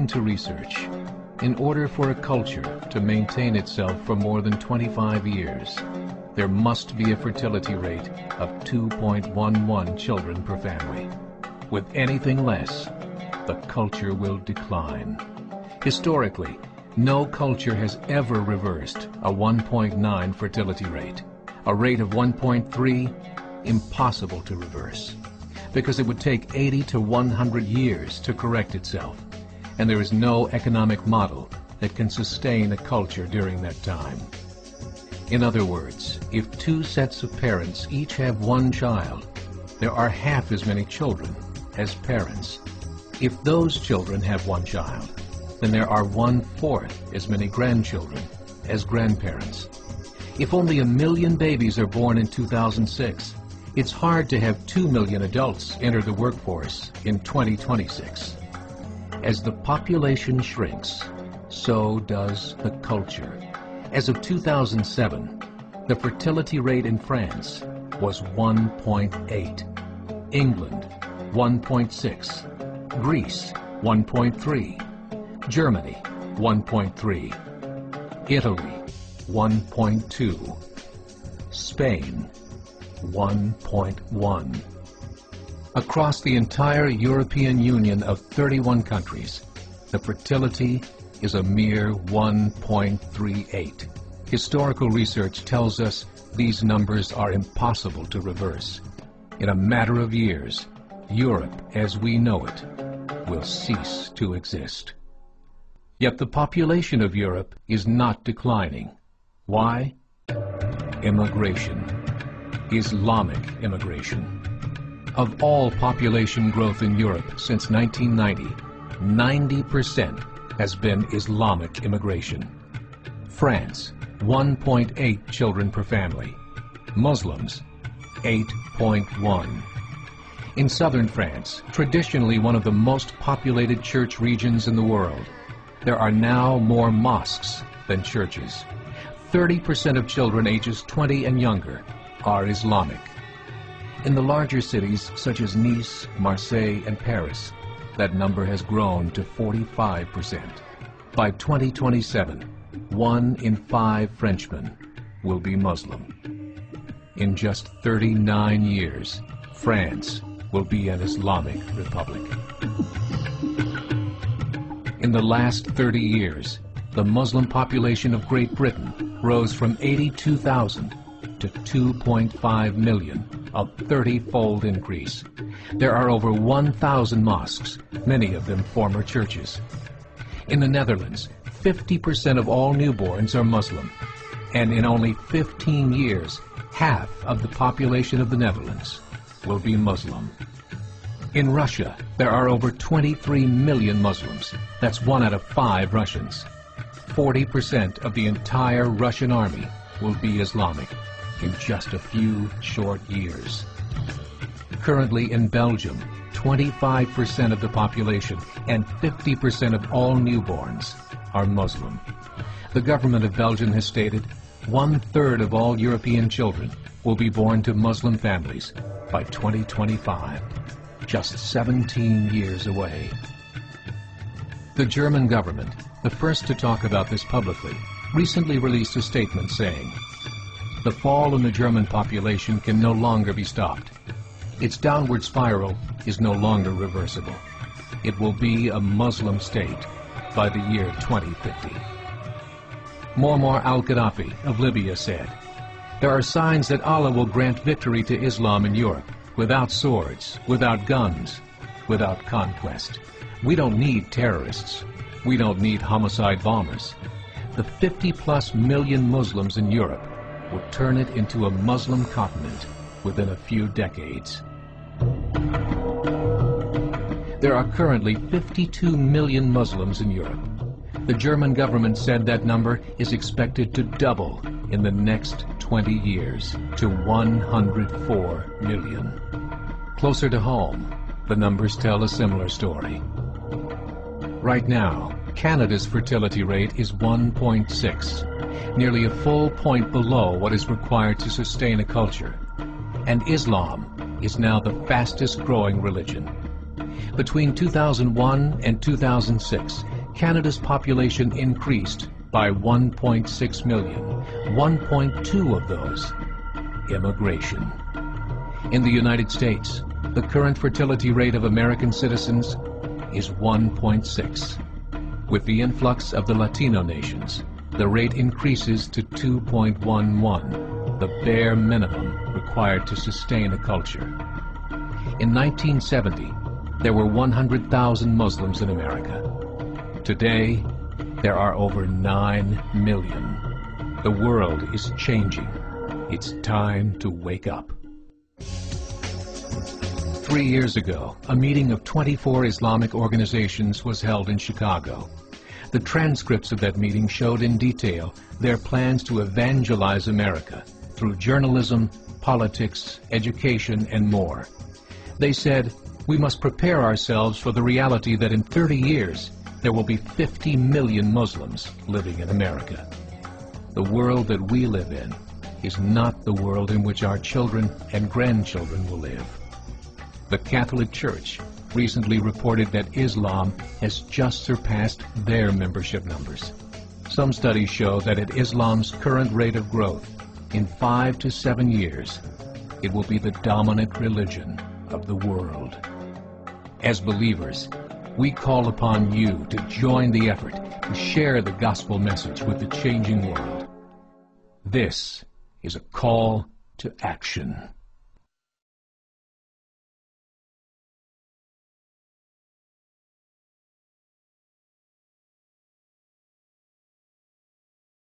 According to research, in order for a culture to maintain itself for more than 25 years, there must be a fertility rate of 2.11 children per family. With anything less, the culture will decline. Historically, no culture has ever reversed a 1.9 fertility rate. A rate of 1.3, impossible to reverse, because it would take 80 to 100 years to correct itself, and there is no economic model that can sustain a culture during that time. In other words, if two sets of parents each have one child, there are half as many children as parents. If those children have one child, then there are 1/4 as many grandchildren as grandparents. If only 1 million babies are born in 2006, it's hard to have 2 million adults enter the workforce in 2026. As the population shrinks, so does the culture. As of 2007, the fertility rate in France was 1.8, England 1.6, Greece 1.3, Germany 1.3, Italy 1.2, Spain 1.1. Across the entire European Union of 31 countries, the fertility is a mere 1.38. Historical research tells us these numbers are impossible to reverse. In a matter of years, Europe as we know it will cease to exist. Yet the population of Europe is not declining. Why? Immigration. Islamic immigration. Of all population growth in Europe since 1990, 90% has been Islamic immigration. France, 1.8 children per family. Muslims, 8.1. In southern France, traditionally one of the most populated church regions in the world, there are now more mosques than churches. 30% of children ages 20 and younger are Islamic. In the larger cities such as Nice, Marseille, and Paris, that number has grown to 45%. By 2027, 1 in 5 Frenchmen will be Muslim. In just 39 years, France will be an Islamic republic. In the last 30 years, the Muslim population of Great Britain rose from 82,000 to 2.5 million, a 30-fold increase. There are over 1,000 mosques, many of them former churches. In the Netherlands, 50% of all newborns are Muslim, and in only 15 years, half of the population of the Netherlands will be Muslim. In Russia, there are over 23 million Muslims. That's 1 out of 5 Russians. 40% of the entire Russian army will be Islamic in just a few short years. Currently in Belgium, 25% of the population and 50% of all newborns are Muslim. The government of Belgium has stated 1/3 of all European children will be born to Muslim families by 2025, just 17 years away. The German government, the first to talk about this publicly, recently released a statement saying, "The fall in the German population can no longer be stopped. Its downward spiral is no longer reversible. It will be a Muslim state by the year 2050. Muammar al-Gaddafi of Libya said, "There are signs that Allah will grant victory to Islam in Europe, without swords, without guns, without conquest. We don't need terrorists. We don't need homicide bombers. The 50+ million Muslims in Europe will turn it into a Muslim continent within a few decades." There are currently 52 million Muslims in Europe. The German government said that number is expected to double in the next 20 years to 104 million. Closer to home, the numbers tell a similar story. Right now, Canada's fertility rate is 1.6, nearly a full point below what is required to sustain a culture. And Islam is now the fastest growing religion. Between 2001 and 2006, Canada's population increased by 1.6 million, 1.2 of those immigration. In the United States, the current fertility rate of American citizens is 1.6. With the influx of the Latino nations, the rate increases to 2.11, the bare minimum required to sustain a culture. In 1970, there were 100,000 Muslims in America. Today, there are over 9 million. The world is changing. It's time to wake up. 3 years ago, a meeting of 24 Islamic organizations was held in Chicago. The transcripts of that meeting showed in detail their plans to evangelize America through journalism, politics, education, and more. They said, we must prepare ourselves for the reality that in 30 years, there will be 50 million Muslims living in America. The world that we live in is not the world in which our children and grandchildren will live. The Catholic Church recently reported that Islam has just surpassed their membership numbers. Some studies show that at Islam's current rate of growth, in 5 to 7 years, it will be the dominant religion of the world. As believers, we call upon you to join the effort to share the gospel message with the changing world. This is a call to action.